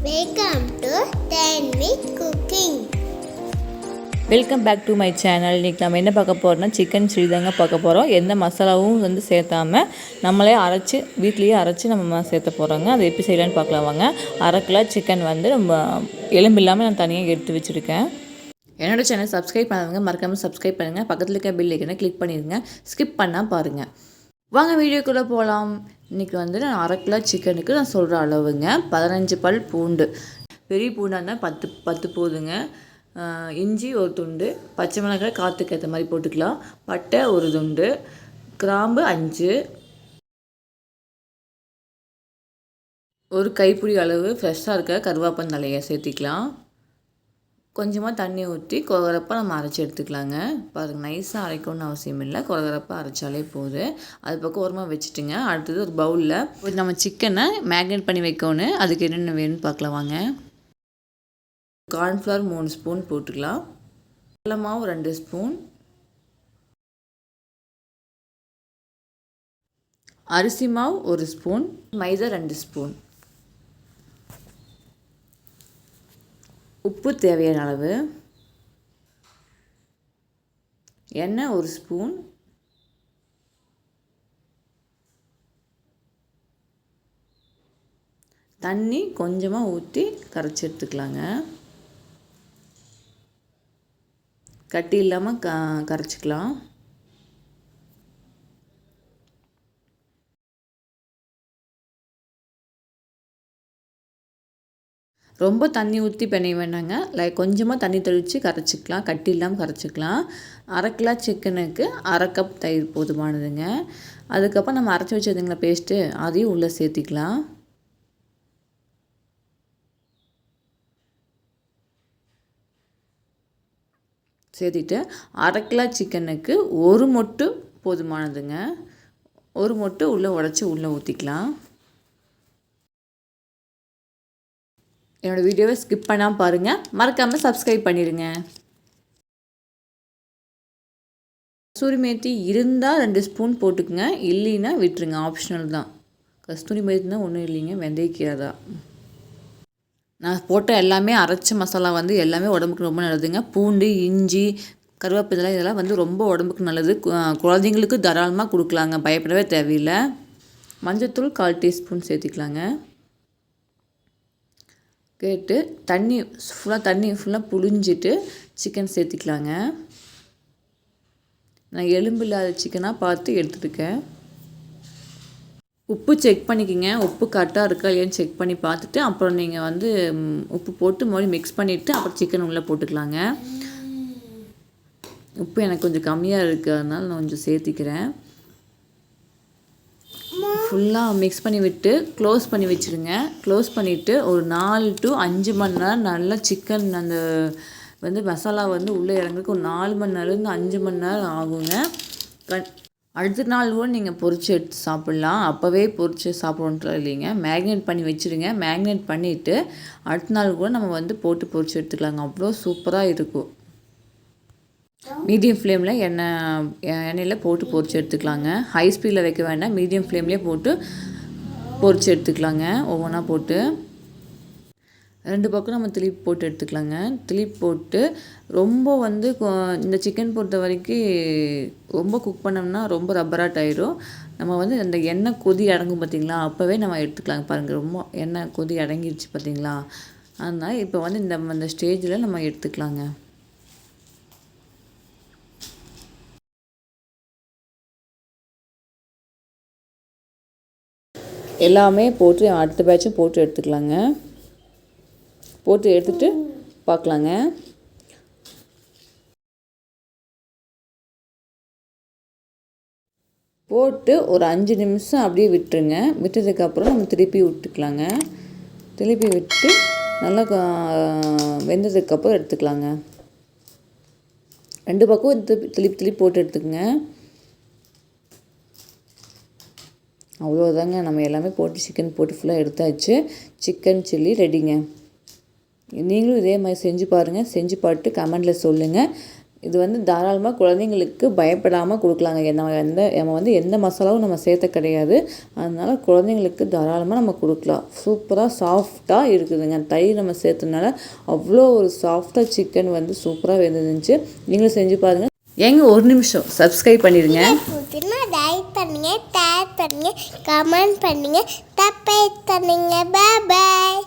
Welcome to டைமிக் cooking. Welcome back to my channel. இன்றைக்கி நம்ம என்ன பார்க்க போகிறோம்னா சிக்கன் சில்லி தாங்க பார்க்க போகிறோம். எந்த மசாலாவும் சேர்த்தாமல் நம்மளே வீட்லேயே அரைச்சி நம்ம சேர்த்த போகிறோங்க. அதை எப்படி செய்யலான்னு பார்க்கலாம் வாங்க. 1/2 கிலோ சிக்கன் நம்ம எலும்பு இல்லாமல் நான் தனியாக எடுத்து வச்சுருக்கேன். என்னோடய சேனல் சப்ஸ்கிரைப் பண்ணாதவங்க மறக்காமல் சப்ஸ்கிரைப் பண்ணுங்கள். பக்கத்தில் இருக்க பெல் ஐக்கனை கிளிக் பண்ணிடுங்க. ஸ்கிப் பண்ணால் பாருங்கள். வாங்க வீடியோக்குள்ளே போகலாம். இன்றைக்கி நான் 1/2 கிலோ சிக்கனுக்கு நான் சொல்கிற அளவுங்க 15 பல் பூண்டு. பெரிய பூண்டாக இருந்தால் 10 போதுங்க. இஞ்சி ஒரு துண்டு, பச்சை மிளகாய் காற்றுக்கு ஏற்ற மாதிரி போட்டுக்கலாம். பட்டை ஒரு துண்டு, கிராம்பு 5, ஒரு கைப்பிடி அளவு ஃப்ரெஷ்ஷாக இருக்க கருவேப்பந்தலையை சேர்த்திக்கலாம். கொஞ்சமாக தண்ணி ஊற்றி கொரகரப்பாக நம்ம அரைச்சி எடுத்துக்கலாங்க. பாருங்கள், நைஸாக அரைக்கணும்னு அவசியம் இல்லை, கொரகரப்பாக அரைச்சாலே போதும். அது பக்கம் ஓரமாக வச்சுட்டுங்க. அடுத்தது ஒரு பவுலில் நம்ம சிக்கனை மேக்னேட் பண்ணி வைக்கணும். அதுக்கு என்னென்ன வேணும்னு பார்க்கலாம் வாங்க. கார்ன்ஃப்ளவர் 3 ஸ்பூன் போட்டுக்கலாம். கடலை மாவு 2 ஸ்பூன், அரிசி மாவு 1 ஸ்பூன், மைதா 2 ஸ்பூன், உப்பு தேவையான அளவு, எண்ணெய் 1 ஸ்பூன், தண்ணி கொஞ்சமாக ஊற்றி கரைச்சி எடுத்துக்கலாங்க. கட்டி இல்லாமல் கரைச்சிக்கலாம். ரொம்ப தண்ணி ஊற்றி பிணைய வேண்டாங்க. கொஞ்சமாக தண்ணி தெளித்து கரைச்சிக்கலாம். கட்டி இல்லாமல் கரைச்சிக்கலாம். 1/2 கிலோ சிக்கனுக்கு 1/2 கப் தயிர் போதுமானதுங்க. அதுக்கப்புறம் நம்ம அரைச்சி வச்சதுங்களா பேஸ்ட்டு, அதையும் உள்ளே சேர்த்திக்கலாம். சேர்த்திட்டு 1/2 கிலோ சிக்கனுக்கு 1 மொட்டு போதுமானதுங்க. 1 மொட்டு உள்ளே உடச்சி உள்ளே ஊற்றிக்கலாம். என்னோடய வீடியோவை ஸ்கிப் பண்ணாமல் பாருங்கள். மறக்காமல் சப்ஸ்கிரைப் பண்ணிடுங்க. கஸ்தூரி மேத்தி இருந்தால் 2 ஸ்பூன் போட்டுக்குங்க, இல்லைன்னா விட்டுருங்க, ஆப்ஷனல் தான். கஸ்தூரி மேத்தி தான் ஒன்றும் இல்லைங்க, வெந்தயக்கீரை தான். நான் போட்ட எல்லாமே அரைச்ச மசாலா எல்லாமே உடம்புக்கு ரொம்ப நல்லதுங்க. பூண்டு, இஞ்சி, கருவேப்பிலை இதெல்லாம் ரொம்ப உடம்புக்கு நல்லது. குழந்தைங்களுக்கு தாராளமாக கொடுக்கலாங்க, பயப்படவே தேவையில்லை. மஞ்சள்தூள் 1/4 டீஸ்பூன் சேர்த்திக்கலாங்க. கேட்டு தண்ணி ஃபுல்லாக புழிஞ்சிட்டு சிக்கன் சேர்த்திக்கலாங்க. நான் எலும்பு இல்லாத சிக்கனாக பார்த்து எடுத்துருக்கேன். உப்பு செக் பண்ணிக்கோங்க. உப்பு கரெக்டாக இருக்கா இல்லையான்னு செக் பண்ணி பார்த்துட்டு அப்புறம் நீங்கள் உப்பு போட்டு மறுபடியும் மிக்ஸ் பண்ணிவிட்டு அப்புறம் சிக்கன் உள்ளே போட்டுக்கலாங்க. உப்பு எனக்கு கொஞ்சம் கம்மியாக இருக்குது, அதனால் நான் கொஞ்சம் சேர்த்திக்கிறேன். ஃபுல்லாக மிக்ஸ் பண்ணி விட்டு க்ளோஸ் பண்ணி வச்சுருங்க. க்ளோஸ் பண்ணிவிட்டு ஒரு 4 to 5 மணி நேரம் நல்லா சிக்கன் அந்த மசாலா உள்ளே இறங்குறதுக்கு ஒரு 4 மணி நேரம்லேருந்து 5 மணி நேரம் ஆகுங்க. அடுத்த நாள் கூட நீங்கள் பொரிச்சு எடுத்து சாப்பிட்லாம். அப்போவே பொரிச்சு சாப்பிட்றோன்ட்டு இல்லைங்க, மேக்னேட் பண்ணி வச்சுருங்க. மேக்னேட் பண்ணிவிட்டு அடுத்த நாள் கூட நம்ம போட்டு பொரிச்சு எடுத்துக்கலாங்க. அவ்வளோ சூப்பராக இருக்கும். மீடியம் ஃப்ளேமில் எண்ணெயில் போட்டு பொரிச்சு எடுத்துக்கலாங்க. ஹை ஸ்பீடில் வைக்க வேண்டாம், மீடியம் ஃப்ளேம்லேயே போட்டு பொரிச்சு எடுத்துக்கலாங்க. ஒவ்வொன்றா போட்டு 2 பக்கம் நம்ம திருப்பி போட்டு எடுத்துக்கலாங்க. திருப்பி போட்டு ரொம்ப இந்த சிக்கன் பொறுத்த வரைக்கும் ரொம்ப குக் பண்ணோம்னா ரொம்ப ரப்பராட் ஆயிடும். நம்ம அந்த எண்ணெய் கொதி அடங்கும் பார்த்திங்களா, அப்போவே நம்ம எடுத்துக்கலாங்க. பாருங்கள், ரொம்ப எண்ணெய் கொதி அடங்கிடுச்சு பார்த்திங்களா. அதனால் இப்போ இந்த ஸ்டேஜில் நம்ம எடுத்துக்கலாங்க. எல்லாமே போட்டு அடுத்த பேட்சும் போட்டு எடுத்துக்கலாங்க. போட்டு எடுத்துகிட்டு பார்க்கலாங்க. போட்டு ஒரு 5 நிமிஷம் அப்படியே விட்டுருங்க. விட்டதுக்கப்புறம் நம்ம திருப்பி விட்டுக்கலாங்க. திருப்பி விட்டு நல்லா வெந்ததுக்கப்புறம் எடுத்துக்கலாங்க. 2 பக்கம் திருப்பி போட்டு எடுத்துக்கோங்க. அவ்வளோதாங்க, நம்ம எல்லாமே போட்டு சிக்கன் போட்டு ஃபுல்லாக எடுத்தாச்சு. சிக்கன் சில்லி ரெடிங்க. நீங்களும் இதே மாதிரி செஞ்சு பாருங்கள். செஞ்சு பார்த்துட்டு கமெண்டில் சொல்லுங்கள். இது வந்து தாராளமாக குழந்தைங்களுக்கு பயப்படாமல் கொடுக்கலாங்க. நம்ம வந்து எந்த மசாலாவும் நம்ம சேர்த்த கிடையாது. அதனால் குழந்தைங்களுக்கு தாராளமாக நம்ம கொடுக்கலாம். சூப்பராக சாஃப்டாக இருக்குதுங்க. தயிர் நம்ம சேர்த்தனால அவ்வளோ ஒரு சாஃப்டாக சிக்கன் வந்து சூப்பராக வெந்துருந்துச்சு. நீங்களும் செஞ்சு பாருங்கள். ஏங்க ஒரு நிமிஷம் சப்ஸ்கிரைப் பண்ணிடுங்க. லைக் பண்ணுங்க, ஷேர் பண்ணுங்க, கமெண்ட் பண்ணுங்க, சப்ஸ்கிரைப் பண்ணுங்க. பாய் பாய்.